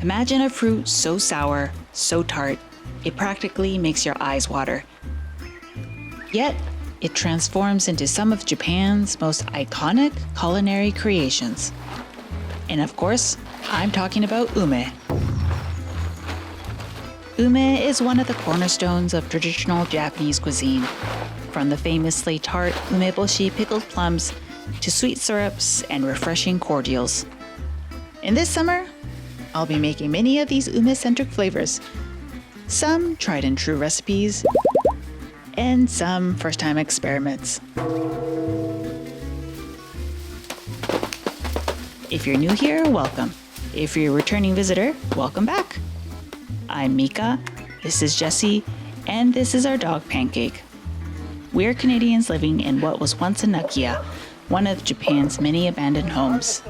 Imagine a fruit so sour, so tart, it practically makes your eyes water. Yet, it transforms into some of Japan's most iconic culinary creations. And of course, I'm talking about ume. Ume is one of the cornerstones of traditional Japanese cuisine, from the famously tart Umeboshi pickled plums to sweet syrups and refreshing cordials. And this summer, I'll be making many of these ume-centric flavors. Some tried and true recipes, and some first-time experiments. If you're new here, welcome. If you're a returning visitor, welcome back. I'm Mika, this is Jessie, and this is our dog Pancake. We're Canadians living in what was once a nakia, one of Japan's many abandoned homes.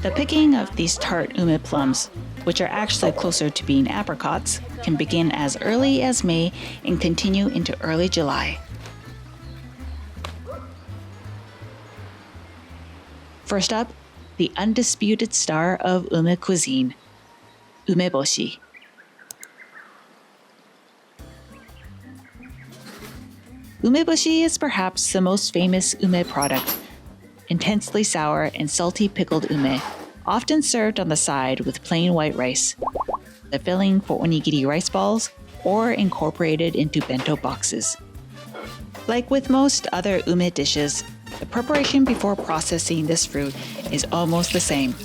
The picking of these tart ume plums, which are actually closer to being apricots, can begin as early as May and continue into early July. First up, the undisputed star of ume cuisine, Umeboshi. Umeboshi is perhaps the most famous ume product, intensely sour and salty pickled ume, often served on the side with plain white rice, the filling for onigiri rice balls, or incorporated into bento boxes. Like with most other ume dishes, the preparation before processing this fruit is almost the same.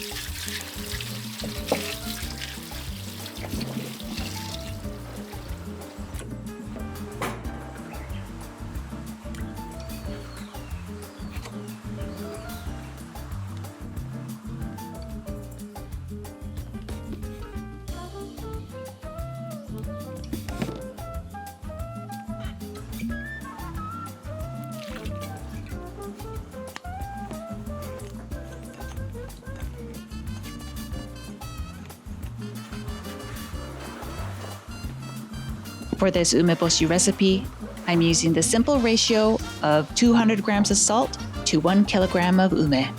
For this umeboshi recipe, I'm using the simple ratio of 200 grams of salt to 1 kilogram of ume.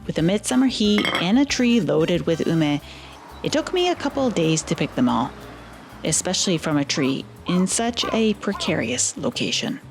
With a midsummer heat and a tree loaded with ume, it took me a couple of days to pick them all, especially from a tree in such a precarious location.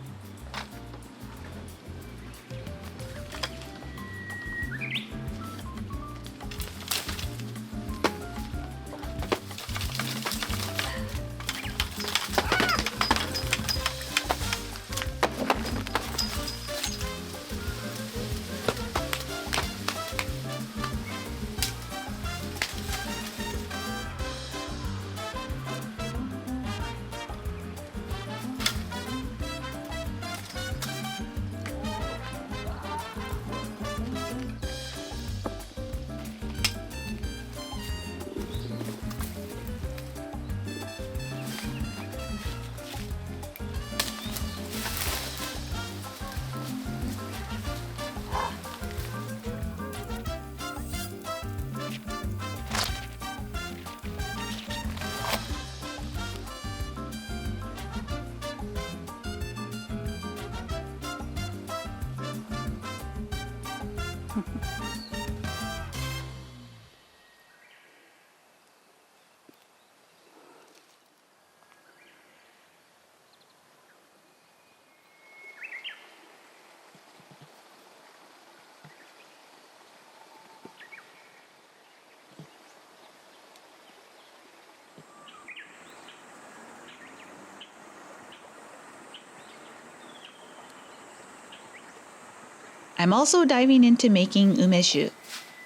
I'm also diving into making Umeshu,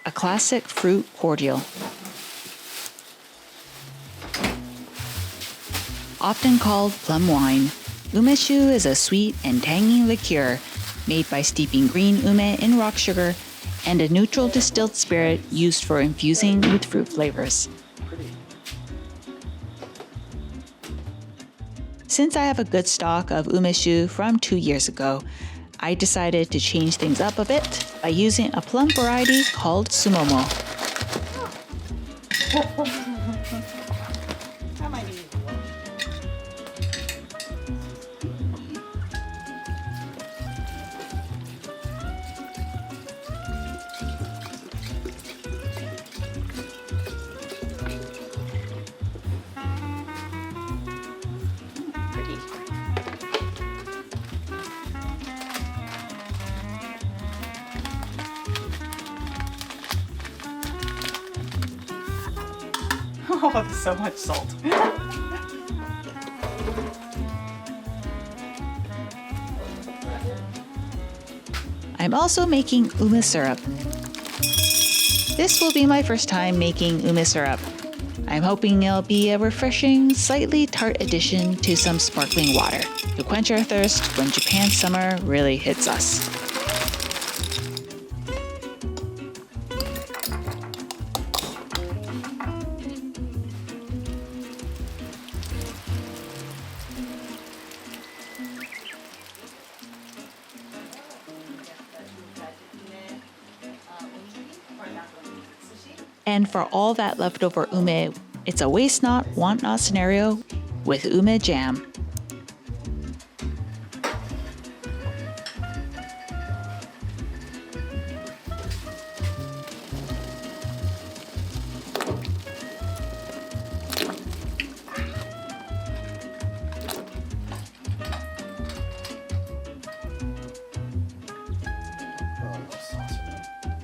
a classic fruit cordial. Often called plum wine, Umeshu is a sweet and tangy liqueur made by steeping green ume in rock sugar and a neutral distilled spirit used for infusing with fruit flavors. Since I have a good stock of Umeshu from 2 years ago, I decided to change things up a bit by using a plum variety called Sumomo. Oh, so much salt. I'm also making Ume Syrup. This will be my first time making Ume Syrup. I'm hoping it'll be a refreshing, slightly tart addition to some sparkling water to quench our thirst when Japan's summer really hits us. And for all that leftover ume, it's a waste not, want not scenario with Ume Jam.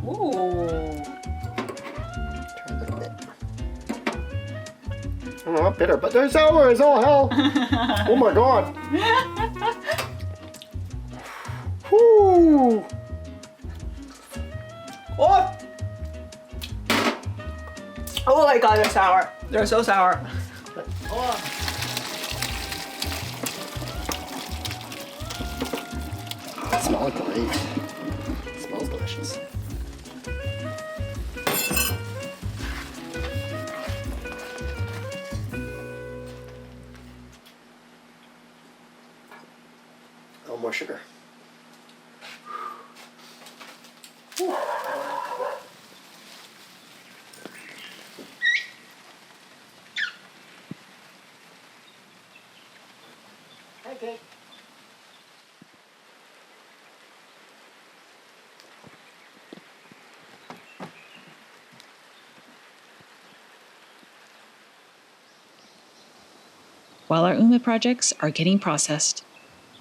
Ooh. Try a little bit. Oh, not bitter, but they're sour as all hell. Oh my god. Whoo. Oh! Oh my god, they're sour. They're so sour. Oh. It smells great. It smells delicious. Oh, more sugar. Okay. While our Ume projects are getting processed,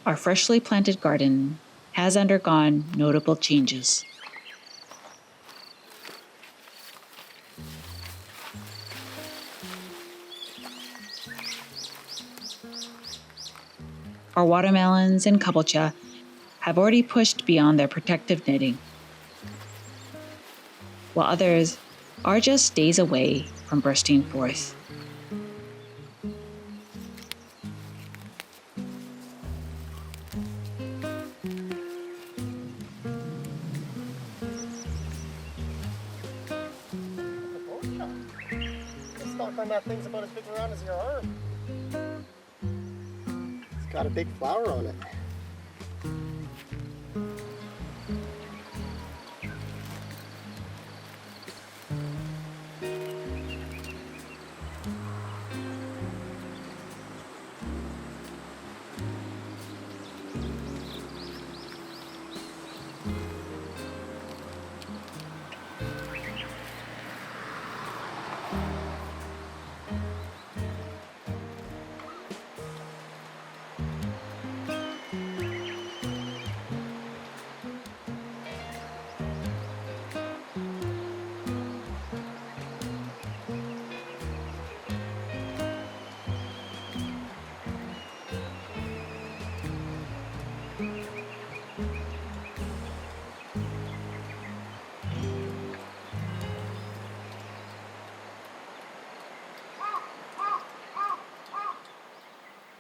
our freshly planted garden has undergone notable changes. Our watermelons and kabocha have already pushed beyond their protective knitting, while others are just days away from bursting forth. Stuck on that thing's about as big around as your arm. It's got a big flower on it.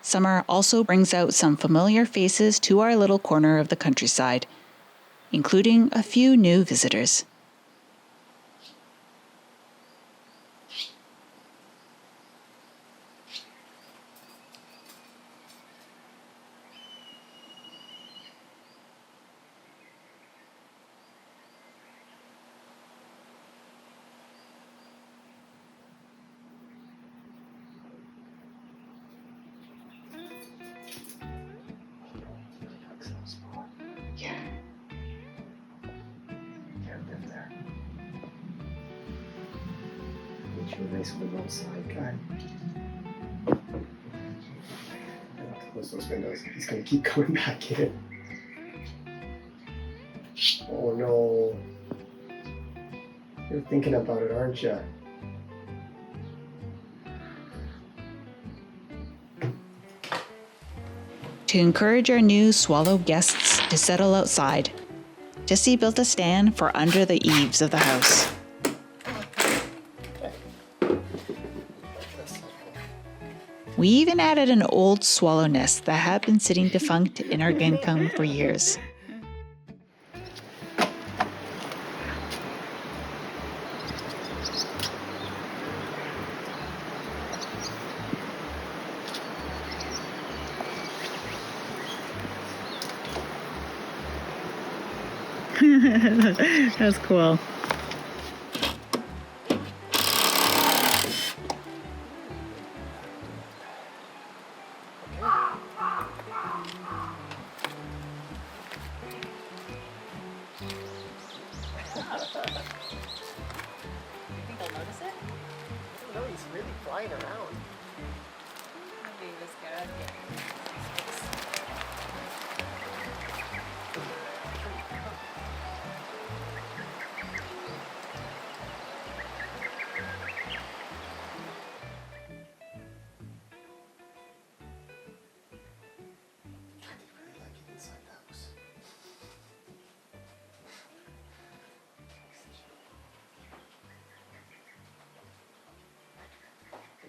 Summer also brings out some familiar faces to our little corner of the countryside, including a few new visitors. She was nice with the outside. God. I have to close those windows. He's gonna keep coming back in. Oh no. You're thinking about it, aren't you? To encourage our new swallow guests to settle outside, Jessie built a stand for under the eaves of the house. We even added an old swallow nest that had been sitting defunct in our genkang for years. That was cool. No, he's really flying around.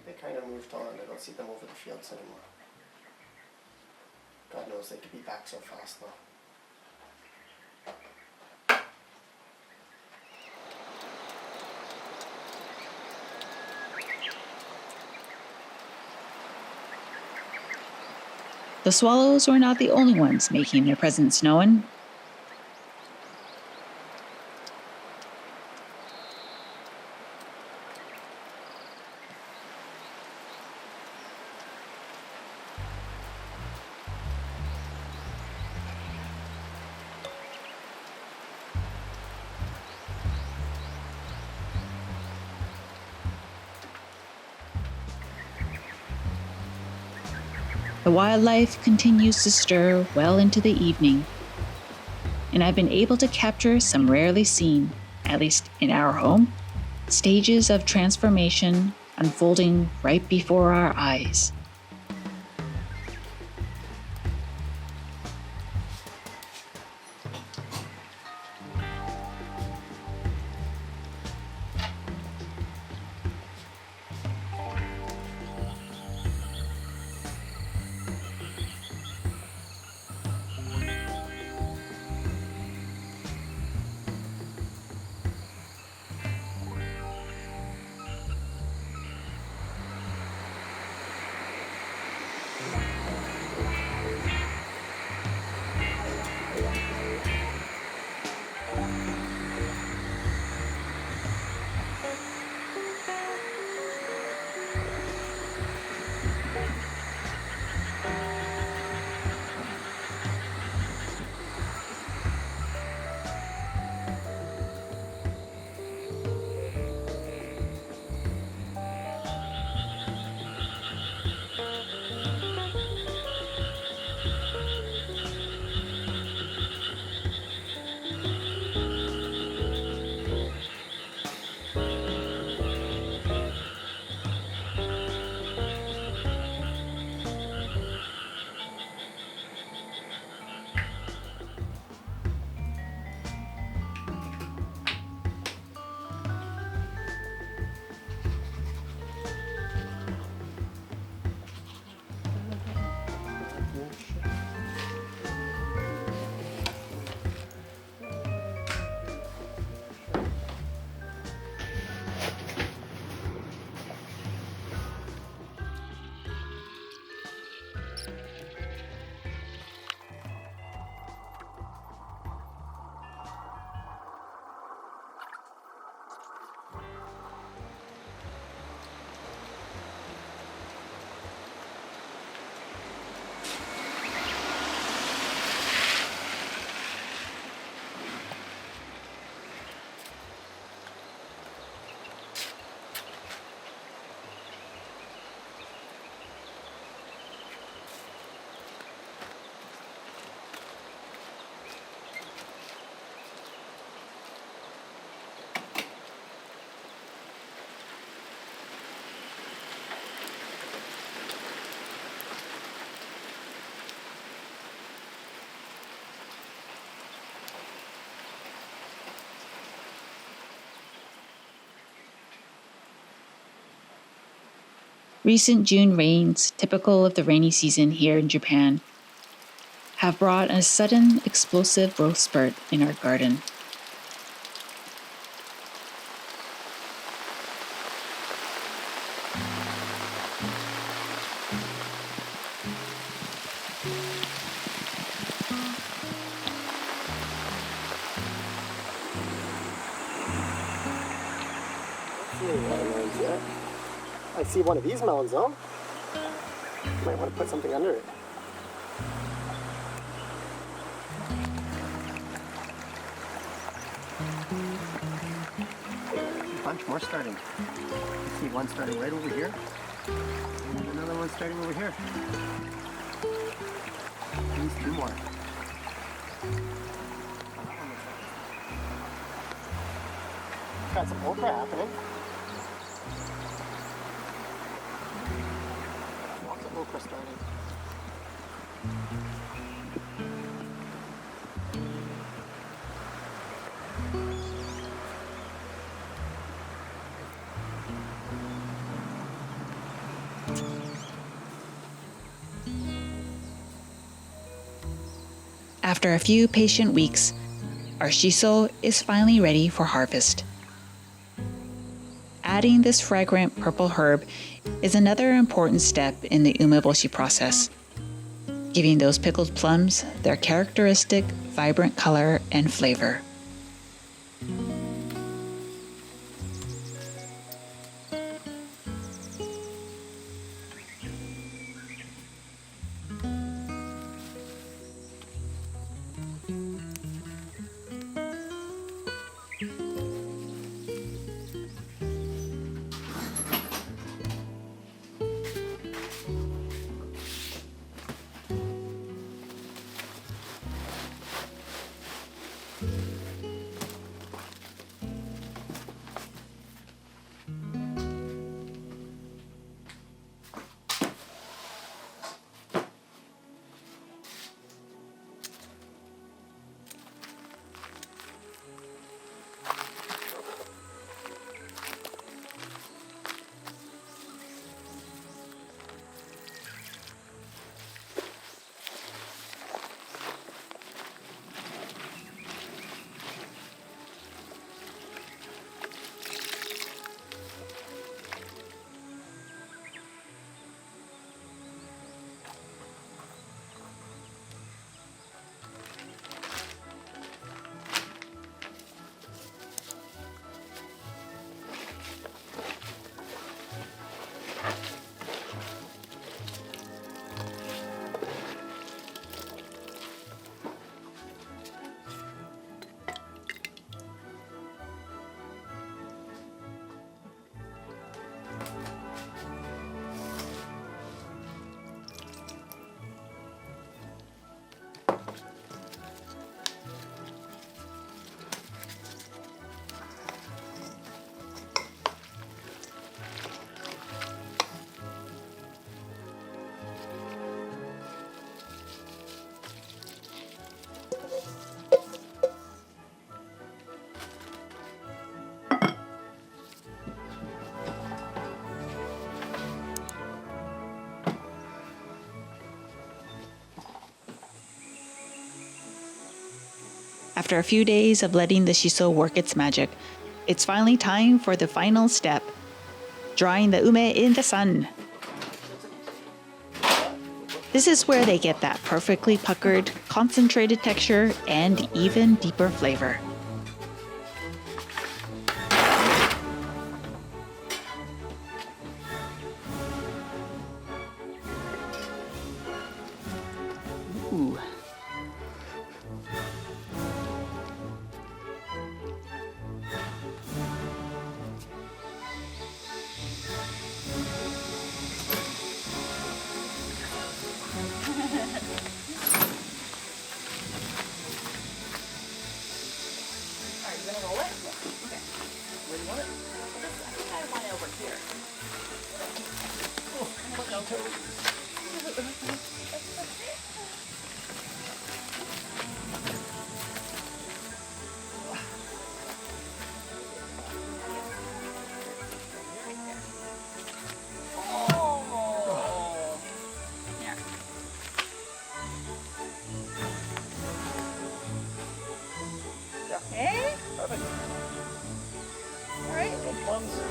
They kind of moved on. I don't see them over the fields anymore. God knows they could be back so fast now. The swallows were not the only ones making their presence known. The wildlife continues to stir well into the evening, and I've been able to capture some rarely seen, at least in our home, stages of transformation unfolding right before our eyes. Recent June rains, typical of the rainy season here in Japan, have brought a sudden explosive growth spurt in our garden. I see one of these melons though. Might want to put something under it. A bunch more starting. I see one starting right over here. And another one starting over here. At least two more. Got some okra happening. Lots of okra starting. After a few patient weeks, our shiso is finally ready for harvest. Adding this fragrant purple herb is another important step in the umeboshi process, giving those pickled plums their characteristic vibrant color and flavor. After a few days of letting the shiso work its magic, it's finally time for the final step, drying the ume in the sun. This is where they get that perfectly puckered, concentrated texture and even deeper flavor. Ooh. Perfect. All right. Little plums.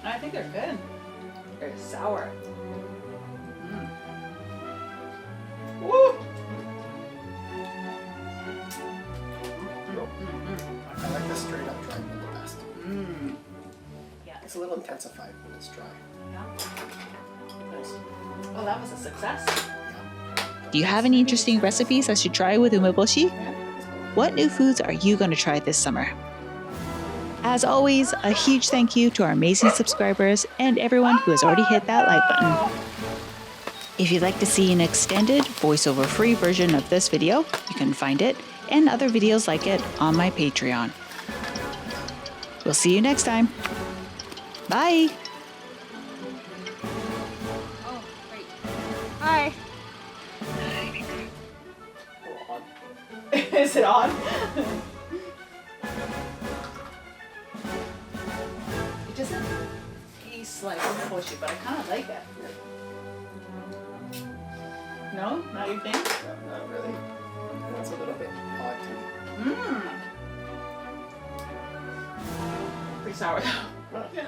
I think they're good. They're sour. Woo! I like the straight up dry one the best. Yeah. It's a little intensified when it's dry. Yeah. Nice. Well, that was a success. Do you have any interesting recipes I should try with Umeboshi? What new foods are you going to try this summer? As always, a huge thank you to our amazing subscribers and everyone who has already hit that like button. If you'd like to see an extended, voiceover-free version of this video, you can find it and other videos like it on my Patreon. We'll see you next time. Bye! Oh, great. Hi. Is it on? It doesn't taste like Umeboshi, but I kind of like it. No? Not your thing? No, not really. That's a little bit odd to me. Pretty sour though. Yeah.